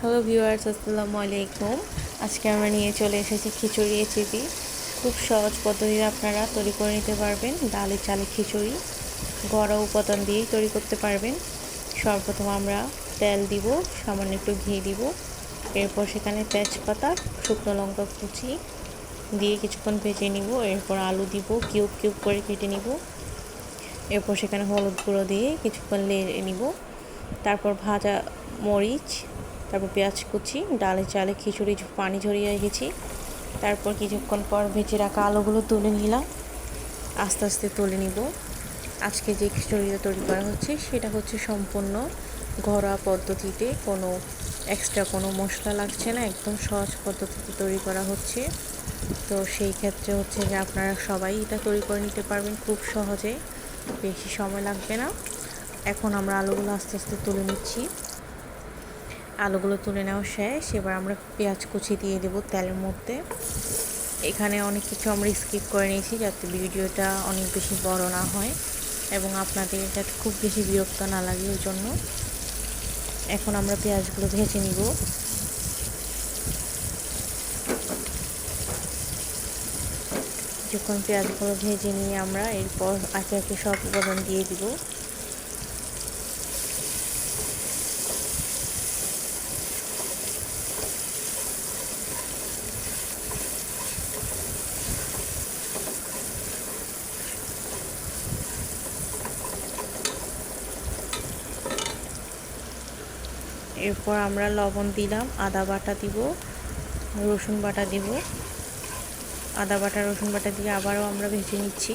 Hello viewers, আসসালামু আলাইকুম। আজকে আমরা নিয়ে চলে এসেছি খিচুড়ি রেসিপি। খুব সহজ পদ্ধতিতে আপনারা তৈরি করে নিতে পারবেন ডালে চালে খিচুড়ি। ঘরোয়া উপাদান দিয়েই তৈরি করতে পারবেন। সর্বপ্রথম আমরা তেল দিব, সামান্য একটু ঘি দিব, এরপর সেখানে তেজপাতা, শুকনো লঙ্কা কুচি দিয়ে কিছুক্ষণ ভেজে নিব। এরপর আলু দিব, কিউব কিউব করে কেটে নিব। এরপর সেখানে হলুদ গুঁড়ো দিয়ে কিছুক্ষণ নেড়ে নিব। তারপর ভাজা মরিচ, তারপর পেঁয়াজ কুচি, ডালে চালে খিচুড়ি পানি ঝরিয়ে রেখেছি। তারপর কিছুক্ষণ পর ভেজে রাখা আলুগুলো তুলে নিলাম, আস্তে আস্তে তুলে নিব। আজকে যে খিচুড়িটা তৈরি করা হচ্ছে সেটা হচ্ছে সম্পূর্ণ ঘরোয়া পদ্ধতিতে, কোনো এক্সট্রা কোনো মশলা লাগছে না, একদম সহজ পদ্ধতিতে তৈরি করা হচ্ছে। তো সেই ক্ষেত্রে হচ্ছে যে আপনারা সবাই এটা তৈরি করে নিতে পারবেন খুব সহজে, বেশি সময় লাগবে না। এখন আমরা আলুগুলো আস্তে আস্তে তুলে নিচ্ছি। আলুগুলো তুলে নেওয়া শেষ। এবার আমরা পেঁয়াজ কুচি দিয়ে দেব তেলের মধ্যে। এখানে অনেক কিছু আমরা স্কিপ করে নিয়েছি যাতে ভিডিওটা অনেক বেশি বড় না হয় এবং আপনাদের যাতে খুব বেশি বিরক্ত না লাগে, ওই জন্য। এখন আমরা পেঁয়াজগুলো ভেজে নিব। যখন পেঁয়াজগুলো ভেজে নিয়ে আমরা এরপর একে একে সব উপাদান দিয়ে দিব। এরপর আমরা লবণ দিলাম, আদা বাটা দিব, রসুন বাটা দিব। আদা বাটা রসুন বাটা দিয়ে আবারও আমরা ভেজে নিচ্ছি।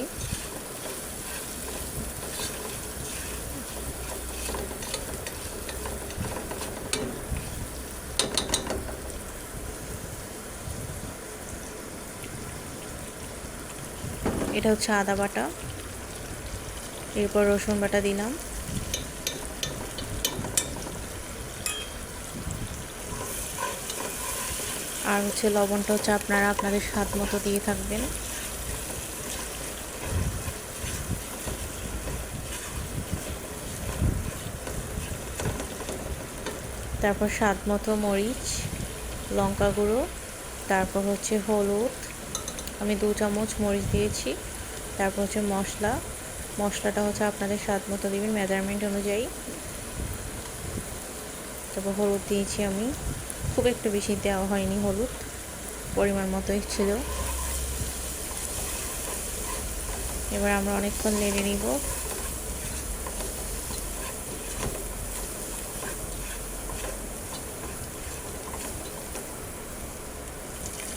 এটা হচ্ছে আদা বাটা। এরপর রসুন বাটা দিলাম। আর হচ্ছে লবণটা হচ্ছে আপনারা আপনাদের স্বাদ মতো দিয়ে থাকবেন। তারপর স্বাদ মতো মরিচ, লঙ্কা গুঁড়ো, তারপর হচ্ছে হলুদ, আমি 2 চামচ মরিচ দিয়েছি। তারপর হচ্ছে মশলাটা হচ্ছে আপনাদের স্বাদ মতো দিবেন, মেজারমেন্ট অনুযায়ী। তারপর হলুদ দিয়েছি আমি, খুব একটু বেশি দেওয়া হয়নি, হলুদ পরিমাণ মতোই ছিল। এবার আমরা অনেকক্ষণ নেড়ে নিব।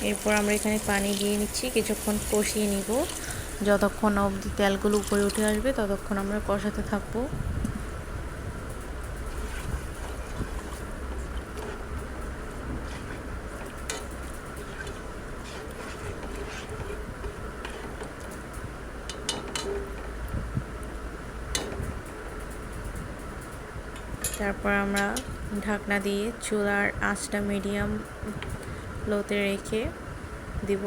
এরপর আমরা এখানে পানি দিয়ে নিচ্ছি, কিছুক্ষণ কষিয়ে নিব। যতক্ষণ অবধি তেলগুলো উপরে উঠে আসবে ততক্ষণ আমরা কষাতে থাকবো। তারপর আমরা ঢাকনা দিয়ে চুলার আঁচটা মিডিয়াম লোতে রেখে দিব।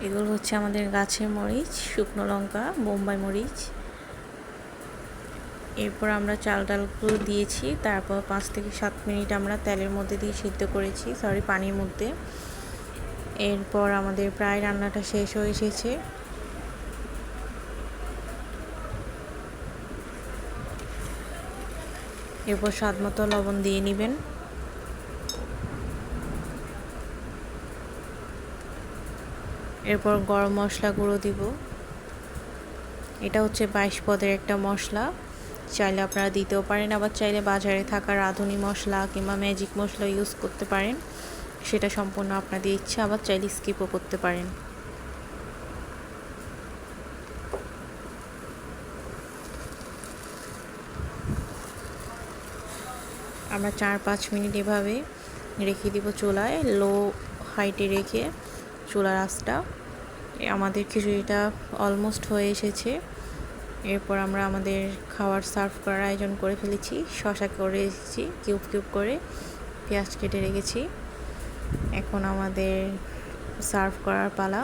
এগুলো হচ্ছে আমাদের গাছের মরিচ, শুকনো লঙ্কা, বোম্বাই মরিচ। এরপর আমরা চাল ডালগুলো দিয়েছি। তারপর 5 থেকে 7 মিনিট আমরা তেলের মধ্যে দিয়ে সিদ্ধ করেছি, পানির মধ্যে। এরপর আমাদের প্রায় রান্নাটা শেষ হয়ে এসেছে। এরপর স্বাদ মতো লবণ দিয়ে নেবেন। এরপর গরম মশলা গুঁড়ো দিব। এটা হচ্ছে 22 পদের একটা মশলা, চাইলে আপনারা দিতেও পারেন, আবার চাইলে বাজারে থাকা রাঁধুনি মশলা কিংবা ম্যাজিক মশলা ইউজ করতে পারেন, সেটা সম্পূর্ণ আপনাদের ইচ্ছা, আবার চাইলে স্কিপও করতে পারেন। আমরা 4-5 মিনিট এভাবে রেখে দিব চুলায়, লো হাইটে রেখে চুলার আঁচটা। আমাদের খিচুড়িটা অলমোস্ট হয়ে এসেছে। এরপর আমরা আমাদের খাবার সার্ভ করার আয়োজন করে ফেলেছি। শসা করে রেখেছি কিউব কিউব করে, পেঁয়াজ কেটে রেখেছি। এখন আমাদের সার্ভ করার পালা।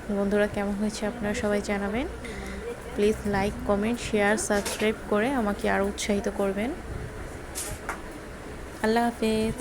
বন্ধুরা, কেমন হয়েছে আপনারা সবাই জানাবেন। Please like, comment, share, subscribe করে আমাকে আরও উৎসাহিত করবেন। আল্লাহ হাফেজ।